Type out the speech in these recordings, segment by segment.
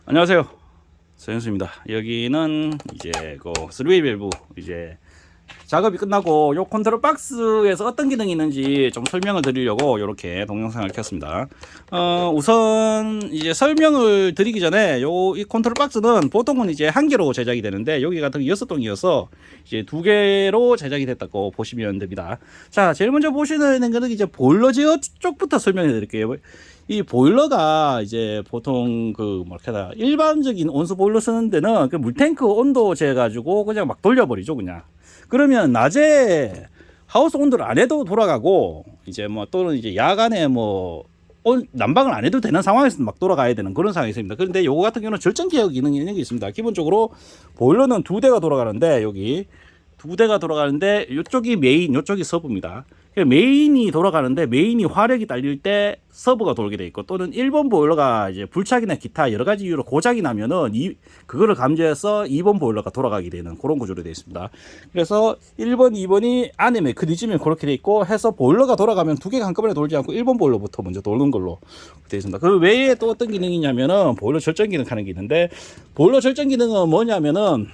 안녕하세요, 서현수입니다. 여기는 이제 그 3웨이 밸브 이제 작업이 끝나고 요 컨트롤 박스에서 어떤 기능이 있는지 좀 설명을 드리려고 이렇게 동영상을 켰습니다. 우선 이제 설명을 드리기 전에 이 컨트롤 박스는 보통은 이제 한 개로 제작이 되는데 여기 같은 경우 6동이어서 이제 2개로 제작이 됐다고 보시면 됩니다. 자, 제일 먼저 보시는 거는 이제 보일러 제어 쪽부터 설명해 드릴게요. 이 보일러가 이제 보통 뭐랄까 일반적인 온수 보일러 쓰는 데는 그 물탱크 온도 재가지고 그냥 막 돌려버리죠, 그냥. 그러면 낮에 하우스 온도를 안 해도 돌아가고 이제 뭐 또는 이제 야간에 뭐 난방을 안 해도 되는 상황에서 막 돌아가야 되는 그런 상황이 있습니다. 그런데 요거 같은 경우는 절전 제어 기능이 있는 게 있습니다. 기본적으로 보일러는 2대가 돌아가는데 여기 2대가 돌아가는데 이쪽이 메인, 이쪽이 서브입니다. 메인이 돌아가는데 메인이 화력이 딸릴 때 서버가 돌게 돼 있고, 또는 1번 보일러가 이제 불착이나 기타 여러 가지 이유로 고장이 나면은 그거를 감지해서 2번 보일러가 돌아가게 되는 그런 구조로 되어 있습니다. 그래서 1번, 2번이 안에 메커니즘이 그렇게 돼 있고 해서 보일러가 돌아가면 2개가 한꺼번에 돌지 않고 1번 보일러부터 먼저 도는 걸로 되어 있습니다. 그 외에 또 어떤 기능이 있냐면은 보일러 절전 기능 하는 게 있는데, 보일러 절전 기능은 뭐냐면은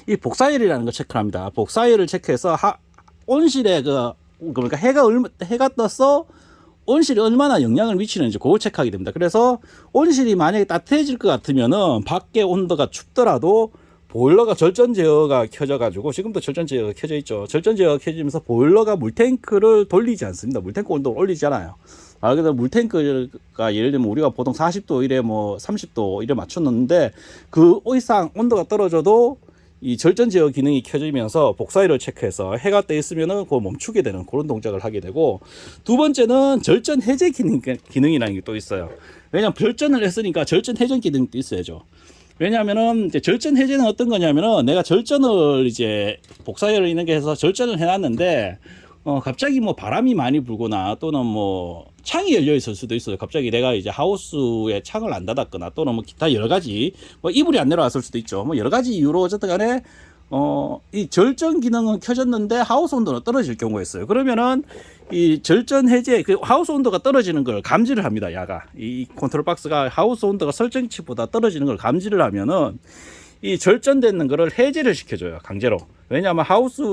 이 복사열이라는 걸 체크를 합니다. 복사열을 체크해서 온실에 그러니까 해가 떠서 온실이 얼마나 영향을 미치는지 그걸 체크하게 됩니다. 그래서 온실이 만약에 따뜻해질 것 같으면은 밖에 온도가 춥더라도 보일러가 절전 제어가 켜져 가지고, 지금도 절전 제어가 켜져 있죠. 절전 제어가 켜지면서 보일러가 물탱크를 돌리지 않습니다. 물탱크 온도를 올리지 않아요. 그래서 물탱크가 예를 들면 우리가 보통 40도 이래 뭐 30도 이래 맞췄는데 그 이상 온도가 떨어져도 이 절전 제어 기능이 켜지면서 복사열을 체크해서 해가 떠 있으면은 그걸 멈추게 되는 그런 동작을 하게 되고, 두 번째는 절전 해제 기능이라는 게 또 있어요. 왜냐면 절전을 했으니까 절전 해제 기능도 있어야죠. 왜냐하면은 이제 절전 해제는 어떤 거냐면은 내가 절전을 이제 복사열을 있는 게 해서 절전을 해놨는데 갑자기 뭐 바람이 많이 불거나 또는 뭐 창이 열려 있을 수도 있어요. 갑자기 내가 이제 하우스에 창을 안 닫았거나 또는 뭐 기타 여러 가지 뭐 이불이 안 내려왔을 수도 있죠. 뭐 여러 가지 이유로 어쨌든 간에 이 절전 기능은 켜졌는데 하우스 온도는 떨어질 경우가 있어요. 그러면은 이 절전 해제 그 하우스 온도가 떨어지는 걸 감지를 합니다. 야가 이 컨트롤 박스가 하우스 온도가 설정치보다 떨어지는 걸 감지를 하면은 이 절전되는 거를 해제를 시켜줘요, 강제로. 왜냐하면 하우스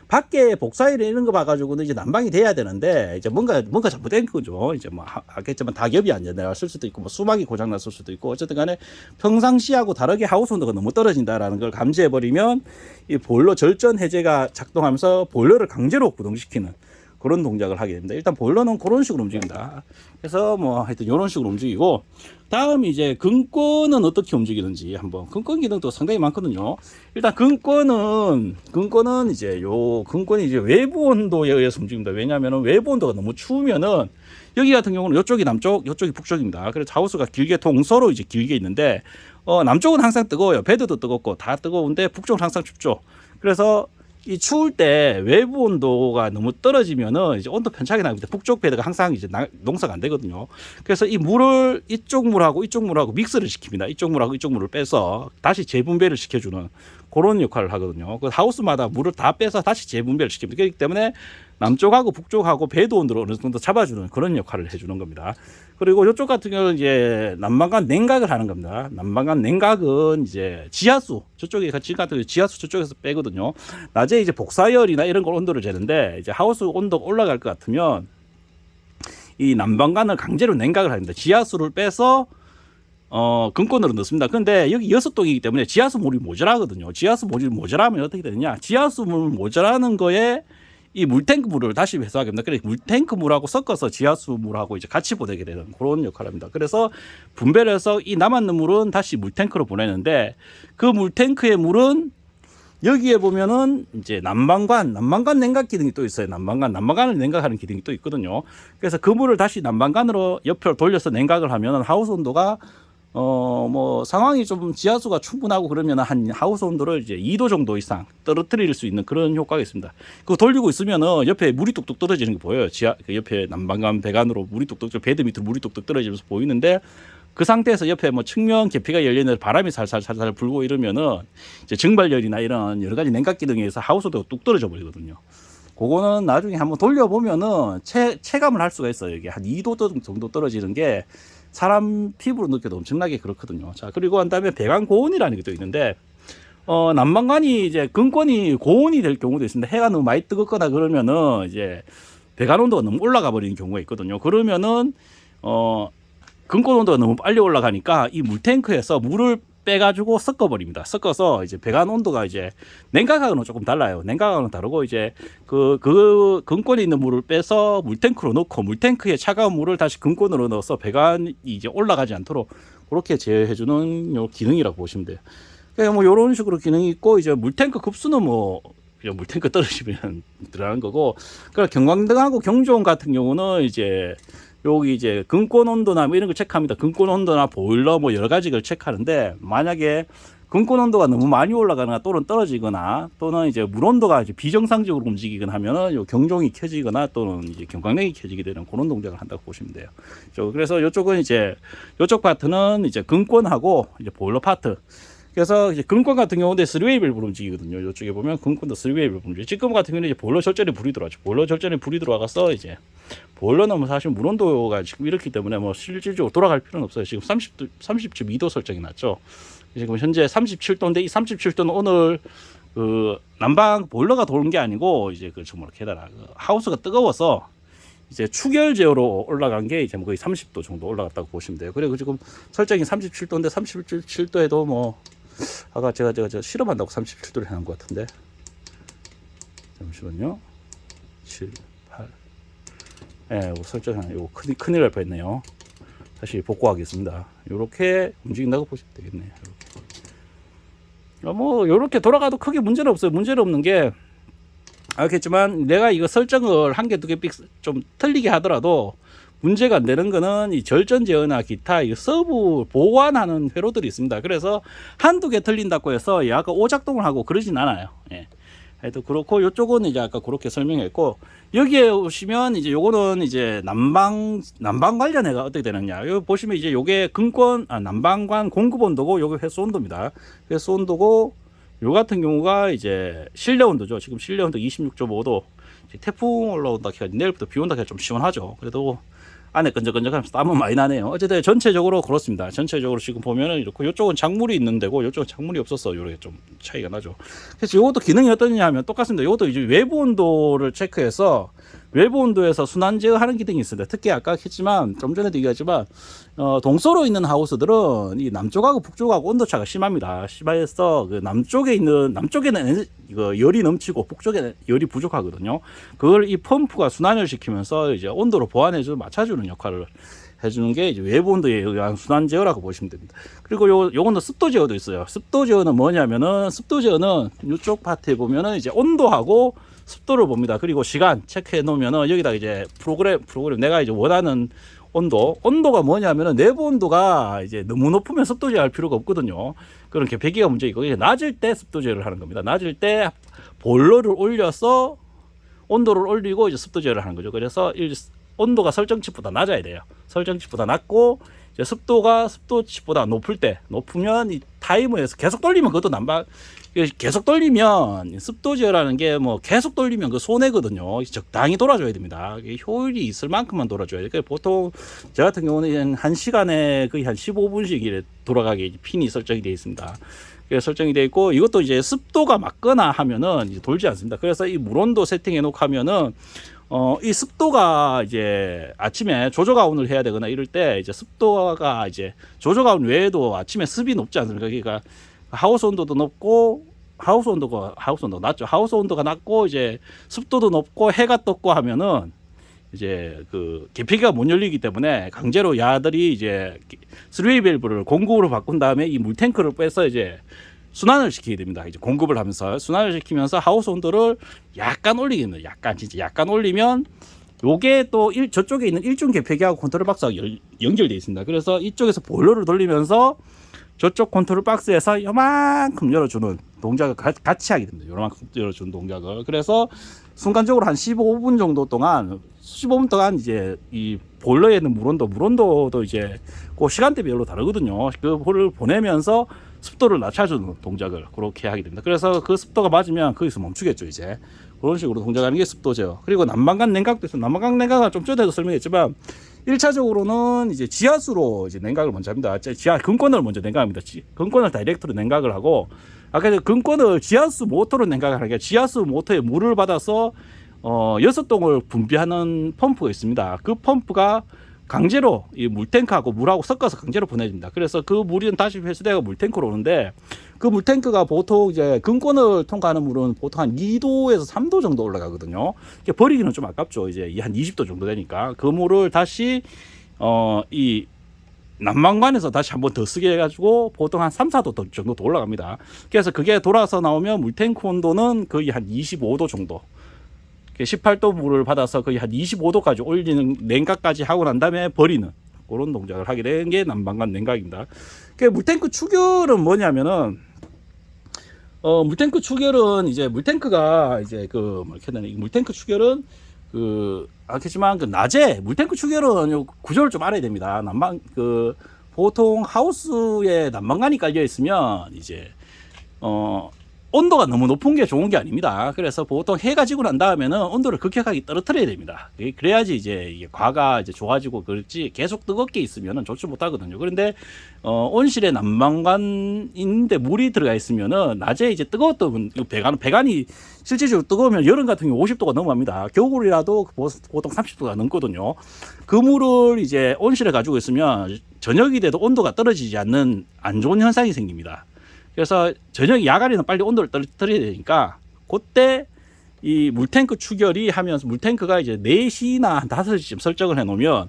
밖에 복사열이 이런 거 봐가지고는 이제 난방이 돼야 되는데 이제 뭔가 잘못된 거죠. 이제 뭐 하겠지만 닭엽이 안 내려왔을 수도 있고 뭐 수막이 고장 났을 수도 있고, 어쨌든 간에 평상시하고 다르게 하우스 온도가 너무 떨어진다라는 걸 감지해 버리면 이 보일러 절전 해제가 작동하면서 보일러를 강제로 구동시키는 그런 동작을 하게 됩니다. 일단 보일러는 그런 식으로 움직입니다. 그래서 뭐 하여튼 이런 식으로 움직이고, 다음 이제 근권은 어떻게 움직이는지 한번, 근권 기능도 상당히 많거든요. 일단 근권은 이제 근권이 이제 외부 온도에 의해서 움직입니다. 왜냐하면 외부 온도가 너무 추우면은 여기 같은 경우는 이쪽이 남쪽, 이쪽이 북쪽입니다. 그래서 하우스가 길게 동서로 이제 길게 있는데 남쪽은 항상 뜨거워요. 베드도 뜨겁고 다 뜨거운데 북쪽은 항상 춥죠. 그래서 이 추울 때 외부 온도가 너무 떨어지면은 이제 온도 편차가 나기 때문에 북쪽 베드가 항상 이제 농사가 안 되거든요. 그래서 이 물을 이쪽 물하고 믹스를 시킵니다. 이쪽 물하고 이쪽 물을 빼서 다시 재분배를 시켜주는 그런 역할을 하거든요. 그 하우스마다 물을 다 빼서 다시 재분배를 시킵니다. 그렇기 때문에 남쪽하고 북쪽하고 배드 온도를 어느 정도 잡아주는 그런 역할을 해주는 겁니다. 그리고 이쪽 같은 경우는 이제 난방관 냉각을 하는 겁니다. 난방관 냉각은 이제 지하수, 저쪽에 같이 같은 지하수 저쪽에서 빼거든요. 낮에 이제 복사열이나 이런 걸 온도를 재는데 이제 하우스 온도가 올라갈 것 같으면 이 난방관을 강제로 냉각을 합니다. 지하수를 빼서 근권으로 넣습니다. 근데 여기 6동이기 때문에 지하수 물이 모자라거든요. 지하수 물이 모자라면 어떻게 되느냐? 지하수 물 모자라는 거에 이 물탱크 물을 다시 회수하게 됩니다. 그래서 물탱크 물하고 섞어서 지하수 물하고 이제 같이 보내게 되는 그런 역할을 합니다. 그래서 분배를 해서 이 남았는 물은 다시 물탱크로 보내는데, 그 물탱크의 물은 여기에 보면은 이제 난방관 냉각 기능이 또 있어요. 난방관을 냉각하는 기능이 또 있거든요. 그래서 그 물을 다시 난방관으로 옆으로 돌려서 냉각을 하면은 하우스 온도가 뭐 상황이 좀 지하수가 충분하고 그러면 한 하우스 온도를 이제 2도 정도 이상 떨어뜨릴 수 있는 그런 효과가 있습니다. 그거 돌리고 있으면은 옆에 물이 뚝뚝 떨어지는 게 보여요. 그 옆에 난방관 배관으로 물이 뚝뚝, 베드 밑으로 물이 뚝뚝 떨어지면서 보이는데, 그 상태에서 옆에 뭐 측면 계피가 열리는 바람이 살살 불고 이러면은 이제 증발열이나 이런 여러 가지 냉각 기능에 의해서 하우스 온도가 뚝 떨어져 버리거든요. 그거는 나중에 한번 돌려보면은 체감을 할 수가 있어요. 이게 한 2도 정도 떨어지는 게 사람 피부로 느껴도 엄청나게 그렇거든요. 자, 그리고 한 다음에 배관 고온이라는 게 또 있는데, 난방관이 이제 근권이 고온이 될 경우도 있습니다. 해가 너무 많이 뜨겁거나 그러면은 이제 배관 온도가 너무 올라가 버리는 경우가 있거든요. 그러면은, 근권 온도가 너무 빨리 올라가니까 이 물탱크에서 물을 빼가지고 섞어버립니다. 섞어서 이제 배관 온도가 이제 냉각하고는 조금 달라요. 냉각하고는 다르고 이제 그 근권에 있는 물을 빼서 물탱크로 넣고 물탱크에 차가운 물을 다시 근권으로 넣어서 배관이 이제 올라가지 않도록 그렇게 제어해주는 요 기능이라고 보시면 돼요. 그러니까 뭐 이런 식으로 기능이 있고 이제 물탱크 급수는 뭐 그냥 물탱크 떨어지면 들어가는 거고, 그러니까 경광등하고 경조원 같은 경우는 이제 여기 이제 근권 온도나 뭐 이런 걸 체크합니다. 근권 온도나 보일러 뭐 여러 가지를 체크하는데, 만약에 근권 온도가 너무 많이 올라가거나 또는 떨어지거나 또는 이제 물 온도가 이제 비정상적으로 움직이거나 하면은 요 경종이 켜지거나 또는 이제 경광등이 켜지게 되는 그런 동작을 한다고 보시면 돼요. 그래서 이쪽은 이제 이쪽 파트는 이제 근권하고 이제 보일러 파트. 그래서 이제 근권 같은 경우는 3웨이 밸브로 움직이거든요. 이쪽에 보면 근권도 3웨이 밸브 움직이죠. 지금 같은 경우는 이제 보일러 절전에 불이 들어가죠. 보일러 절전에 불이 들어가서 이제 보일러는 뭐 사실 물 온도가 지금 이렇기 때문에 뭐 실질적으로 돌아갈 필요는 없어요. 지금 30.2도 설정이 났죠. 지금 현재 37도인데 이 37도는 오늘 그 난방 보일러가 도는 게 아니고 이제 그 정말 게다가 그 하우스가 뜨거워서 이제 추결 제어로 올라간 게 이제 뭐 거의 30도 정도 올라갔다고 보시면 돼요. 그리고 지금 설정이 37도인데 37도에도 뭐 아까 제가 실험한다고 37도를 해놓은 것 같은데, 잠시만요. 7, 8. 예, 설정한 요거 큰일 날 뻔했네요. 다시 복구하겠습니다. 요렇게 움직인다고 보시면 되겠네요. 요렇게. 뭐 요렇게 돌아가도 크게 문제는 없어요. 문제는 없는 게, 알겠지만 내가 이거 설정을 한 개 두 개 좀 틀리게 하더라도 문제가 안 되는 거는 이 절전 제어나 기타 이 서브 보완하는 회로들이 있습니다. 그래서 한두 개 틀린다고 해서 약간 오작동을 하고 그러진 않아요. 예. 하여튼 그렇고, 요쪽은 이제 아까 그렇게 설명했고, 여기에 오시면 이제 요거는 이제 난방 관련해가 어떻게 되느냐. 여기 보시면 이제 요게 난방관 공급 온도고 요게 회수 온도입니다. 회수 온도고, 요 같은 경우가 이제 실내 온도죠. 지금 실내 온도 26.5도. 태풍 올라온다 해가 내일부터 비 온다 해가 좀 시원하죠. 그래도 안에 끈적끈적하면서 땀은 많이 나네요. 어쨌든 전체적으로 그렇습니다. 전체적으로 지금 보면은 이렇게, 요쪽은 작물이 있는 데고 요쪽은 작물이 없어서 요렇게 좀 차이가 나죠. 그래서 요것도 기능이 어떠냐 하면 똑같습니다. 요것도 이제 외부 온도를 체크해서 외부 온도에서 순환 제어하는 기능이 있습니다. 특히 아까 했지만 좀 전에도 얘기했지만 동서로 있는 하우스들은 이 남쪽하고 북쪽하고 온도차가 심합니다. 심해서 그 남쪽에는 이거 열이 넘치고 북쪽에는 열이 부족하거든요. 그걸 이 펌프가 순환을 시키면서 이제 온도로 보완해서 맞춰주는 역할을 해주는 게 이제 외부 온도에 의한 순환 제어라고 보시면 됩니다. 그리고 요거는 습도 제어도 있어요. 습도 제어는 뭐냐면은, 습도 제어는 이쪽 파트에 보면은 이제 온도하고 습도를 봅니다. 그리고 시간 체크해 놓으면은 여기다 이제 프로그램 내가 이제 원하는 온도가 뭐냐면은, 내부 온도가 이제 너무 높으면 습도 제어할 필요가 없거든요. 그런 개폐기가 문제이고, 이제 낮을 때 습도 제어를 하는 겁니다. 낮을 때 보일러를 올려서 온도를 올리고 이제 습도 제어를 하는 거죠. 그래서 온도가 설정치보다 낮아야 돼요. 설정치보다 낮고 이제 습도치보다 높으면 이 타이머에서 계속 돌리면 그것도 계속 돌리면 습도 제어라는 게 뭐 계속 돌리면 그 손해거든요. 적당히 돌아줘야 됩니다. 효율이 있을 만큼만 돌아줘야 돼요. 보통 저 같은 경우는 한 시간에 거의 한 15분씩 이래 돌아가게 핀이 설정이 되어 있습니다. 설정이 되어 있고, 이것도 이제 습도가 맞거나 하면은 이제 돌지 않습니다. 그래서 이 물온도 세팅해 놓고 하면은 이 습도가 이제 아침에 조조가온을 해야 되거나 이럴 때 이제 습도가 이제 조조가온 외에도 아침에 습이 높지 않습니까? 그러니까 하우스 온도도 높고, 하우스 온도가 낮죠. 하우스 온도가 낮고 이제 습도도 높고 해가 떴고 하면은 이제 그 개폐기가 못 열리기 때문에 강제로 야들이 이제 3웨이 밸브를 공급으로 바꾼 다음에 이 물탱크를 빼서 이제 순환을 시키게 됩니다. 이제 공급을 하면서 순환을 시키면서 하우스 온도를 약간 올리게 됩니다. 약간 올리면 요게 또 저쪽에 있는 일중 개폐기하고 컨트롤 박스가 연결되어 있습니다. 그래서 이쪽에서 보일러를 돌리면서 저쪽 컨트롤 박스에서 요만큼 열어주는 동작을 같이 하게 됩니다. 요만큼 열어주는 동작을. 그래서 순간적으로 한 15분 동안 이제 이 보일러에 있는 물온도도 이제 그 시간대별로 다르거든요. 그거를 보내면서 습도를 낮춰주는 동작을 그렇게 하게 됩니다. 그래서 그 습도가 맞으면 거기서 멈추겠죠. 이제 그런 식으로 동작하는 게 습도죠. 그리고 난방관 냉각도 있어요. 난방관 냉각은 좀 전에도 설명했지만 1차적으로는 이제 지하수로 이제 냉각을 먼저 합니다. 근권을 먼저 냉각합니다. 근권을 다이렉트로 냉각을 하고, 아까 근권을 지하수 모터로 냉각을 하는 게, 지하수 모터에 물을 받아서 6동을 분비하는 펌프가 있습니다. 그 펌프가 강제로 이 물탱크하고 물하고 섞어서 강제로 보내줍니다. 그래서 그 물은 다시 회수되고 물탱크로 오는데, 그 물탱크가 보통 이제 근권을 통과하는 물은 보통 한 2도에서 3도 정도 올라가거든요. 버리기는 좀 아깝죠. 이제 한 20도 정도 되니까 그 물을 다시 이 난방관에서 다시 한번 더 쓰게 해가지고 보통 한 3, 4도 정도 더 올라갑니다. 그래서 그게 돌아서 나오면 물탱크 온도는 거의 한 25도 정도, 18도 물을 받아서 거의 한 25도까지 올리는 냉각까지 하고 난 다음에 버리는 그런 동작을 하게 된 게 난방관 냉각입니다. 물탱크 추결은 뭐냐면은, 물탱크 추결은 이제 물탱크가 이제 물탱크 추결은 알겠지만 낮에 물탱크 추결은 요 구조를 좀 알아야 됩니다. 보통 하우스에 난방관이 깔려 있으면 이제 온도가 너무 높은 게 좋은 게 아닙니다. 그래서 보통 해가 지고 난 다음에는 온도를 급격하게 떨어뜨려야 됩니다. 그래야지 이제 이게 과가 이제 좋아지고, 그렇지 계속 뜨겁게 있으면은 좋지 못하거든요. 그런데 온실에 난방관인데 물이 들어가 있으면은 낮에 이제 뜨거웠던 배관이 실질적으로 뜨거우면 여름 같은 경우 50도가 넘어갑니다. 겨울이라도 보통 30도가 넘거든요. 그 물을 이제 온실에 가지고 있으면 저녁이 돼도 온도가 떨어지지 않는 안 좋은 현상이 생깁니다. 그래서 야간에는 빨리 온도를 떨어뜨려야 되니까, 그때 이 물탱크 추결이 하면서 물탱크가 이제 4시나 5시쯤 설정을 해 놓으면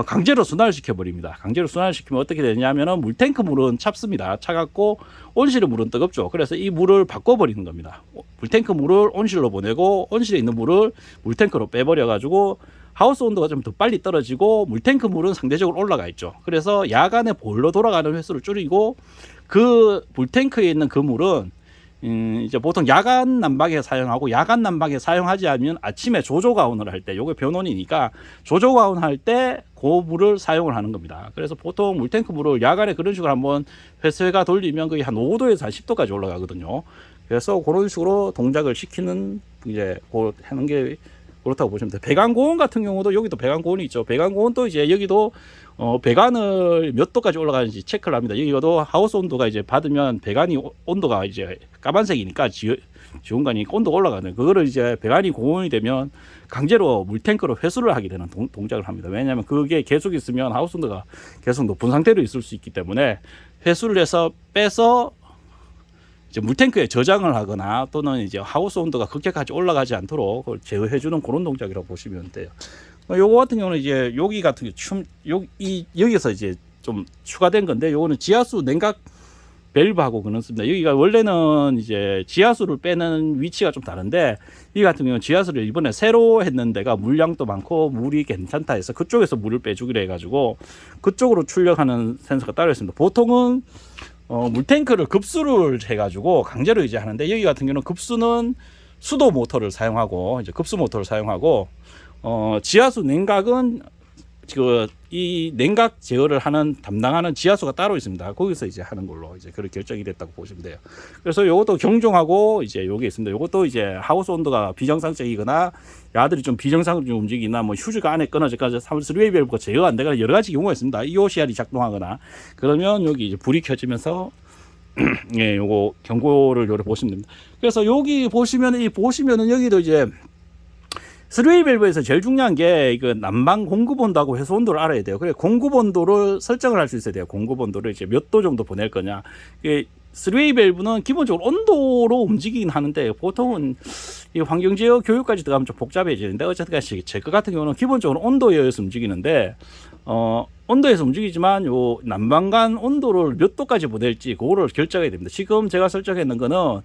강제로 순환을 시켜버립니다. 강제로 순환을 시키면 어떻게 되냐면은 물탱크 물은 찹습니다. 차갑고 온실의 물은 뜨겁죠. 그래서 이 물을 바꿔버리는 겁니다. 물탱크 물을 온실로 보내고 온실에 있는 물을 물탱크로 빼버려가지고 하우스 온도가 좀 더 빨리 떨어지고 물탱크 물은 상대적으로 올라가 있죠. 그래서 야간에 보일러 돌아가는 횟수를 줄이고, 그 물탱크에 있는 그 물은 이제 보통 야간 난방에 사용하고, 야간 난방에 사용하지 않으면 아침에 조조가온을 할 때, 요게 변온이니까 조조가온 할 때 그 물을 사용을 하는 겁니다. 그래서 보통 물탱크 물을 야간에 그런 식으로 한번 회수해가 돌리면 거의 한 5도에서 한 10도까지 올라가거든요. 그래서 그런 식으로 동작을 시키는 이제 하는 게 그렇다고 보시면 돼요. 배관고온 같은 경우도 여기도 배관고온이 있죠. 배관고온도 이제 여기도 배관을 몇 도까지 올라가는지 체크를 합니다. 여기도 하우스 온도가 이제 받으면 배관이 온도가 이제 까만색이니까 지온관이 온도가 올라가는, 그거를 이제 배관이 고온이 되면 강제로 물탱크로 회수를 하게 되는 동작을 합니다. 왜냐하면 그게 계속 있으면 하우스 온도가 계속 높은 상태로 있을 수 있기 때문에 회수를 해서 빼서 이제 물탱크에 저장을 하거나, 또는 이제 하우스 온도가 급격하게 올라가지 않도록 제어해주는 그런 동작이라고 보시면 돼요. 요거 같은 경우는 이제 여기 같은 경우 여기서 이제 좀 추가된 건데, 요거는 지하수 냉각 밸브하고 그렇습니다. 여기가 원래는 이제 지하수를 빼는 위치가 좀 다른데, 이 같은 경우는 지하수를 이번에 새로 했는 데가 물량도 많고 물이 괜찮다 해서 그쪽에서 물을 빼주기로 해가지고 그쪽으로 출력하는 센서가 따로 있습니다. 보통은 물탱크를 급수를 해가지고 강제로 이제 하는데, 여기 같은 경우는 급수는 수도 모터를 사용하고, 이제 급수 모터를 사용하고, 지하수 냉각은 이 냉각 제어를 담당하는 지하수가 따로 있습니다. 거기서 이제 하는 걸로 이제 그렇게 결정이 됐다고 보시면 돼요. 그래서 요것도 경종하고 이제 요게 있습니다. 요것도 이제 하우스 온도가 비정상적이거나 야들이 좀 비정상적으로 움직이나, 뭐 휴즈가 안에 끊어져가지고 스리웨이 밸브가 제어가 안 되거나 여러 가지 경우가 있습니다. EOCR이 작동하거나 그러면 여기 이제 불이 켜지면서 예, 요거 경고를 요래 보시면 됩니다. 그래서 여기 보시면은 여기도 이제 스리웨이 밸브에서 제일 중요한 게 그 난방 공급 온도하고 회수 온도를 알아야 돼요. 그래 공급 온도를 설정을 할 수 있어야 돼요. 공급 온도를 이제 몇 도 정도 보낼 거냐. 스리웨이 밸브는 기본적으로 온도로 움직이긴 하는데, 보통은 이 환경제어 교육까지 들어가면 좀 복잡해지는데, 어쨌든 제 것 같은 경우는 기본적으로 온도에서 움직이는데, 온도에서 움직이지만 요 난방관 온도를 몇 도까지 보낼지 그거를 결정해야 됩니다. 지금 제가 설정했는 거는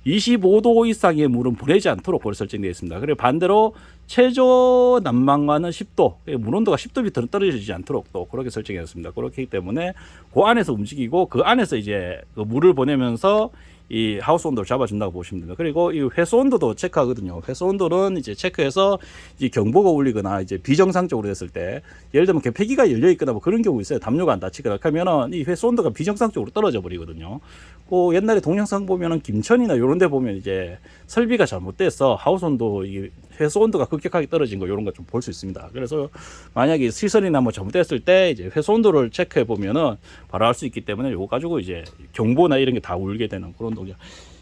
25도 이상의 물은 보내지 않도록 그렇게 설정되어 있습니다. 그리고 반대로 최저 난방관은 10도, 물 온도가 10도 밑으로 떨어지지 않도록 또 그렇게 설정했습니다. 그렇기 때문에 그 안에서 움직이고, 그 안에서 이제 그 물을 보내면서 이 하우스 온도를 잡아준다고 보시면 됩니다. 그리고 이 회수 온도도 체크하거든요. 회수 온도는 이제 체크해서 이 경보가 울리거나 이제 비정상적으로 됐을 때, 예를 들면 개폐기가 열려 있거나 뭐 그런 경우 있어요. 담요가 안 닫히거나 하면은 이 회수 온도가 비정상적으로 떨어져 버리거든요. 그 옛날에 동영상 보면은 김천이나 이런 데 보면 이제 설비가 잘못돼서 하우스 온도, 이 회수 온도가 급격하게 떨어진 거, 이런 거 좀 볼 수 있습니다. 그래서 만약에 시설이나 뭐 잘못됐을 때 이제 회수 온도를 체크해 보면은 바로 알 수 있기 때문에 요거 가지고 이제 경보나 이런 게 다 울게 되는 그런 동작.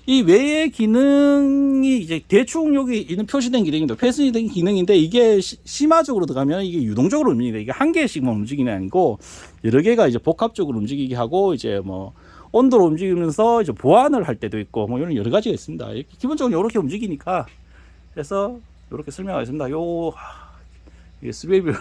이 외의 기능이 이제 대충 여기 있는 표시된 기능인데, 표시된 기능인데, 이게 심화적으로 들어가면 이게 유동적으로 움직이는데, 이게 한 개씩만 움직이는 게 아니고 여러 개가 이제 복합적으로 움직이게 하고, 이제 뭐 온도로 움직이면서 이제 보완을 할 때도 있고, 뭐 이런 여러 가지가 있습니다. 기본적으로 이렇게 움직이니까, 그래서 이렇게 설명하겠습니다. 이 스웨이브,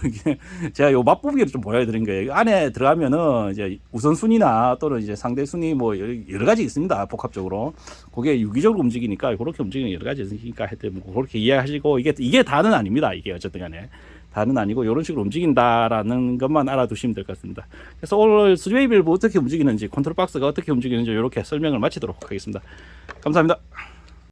제가 요 맛보기를 좀 보여드린 거예요. 안에 들어가면은 이제 우선순위나 또는 이제 상대순위 뭐 여러 가지 있습니다. 복합적으로. 그게 유기적으로 움직이니까, 그렇게 움직이는 여러 가지 있으니까 하여튼 뭐 그렇게 이해하시고, 이게 다는 아닙니다. 이게 어쨌든 간에. 다는 아니고 이런 식으로 움직인다라는 것만 알아두시면 될 것 같습니다. 그래서 오늘 스웨이브 어떻게 움직이는지, 컨트롤 박스가 어떻게 움직이는지 이렇게 설명을 마치도록 하겠습니다. 감사합니다.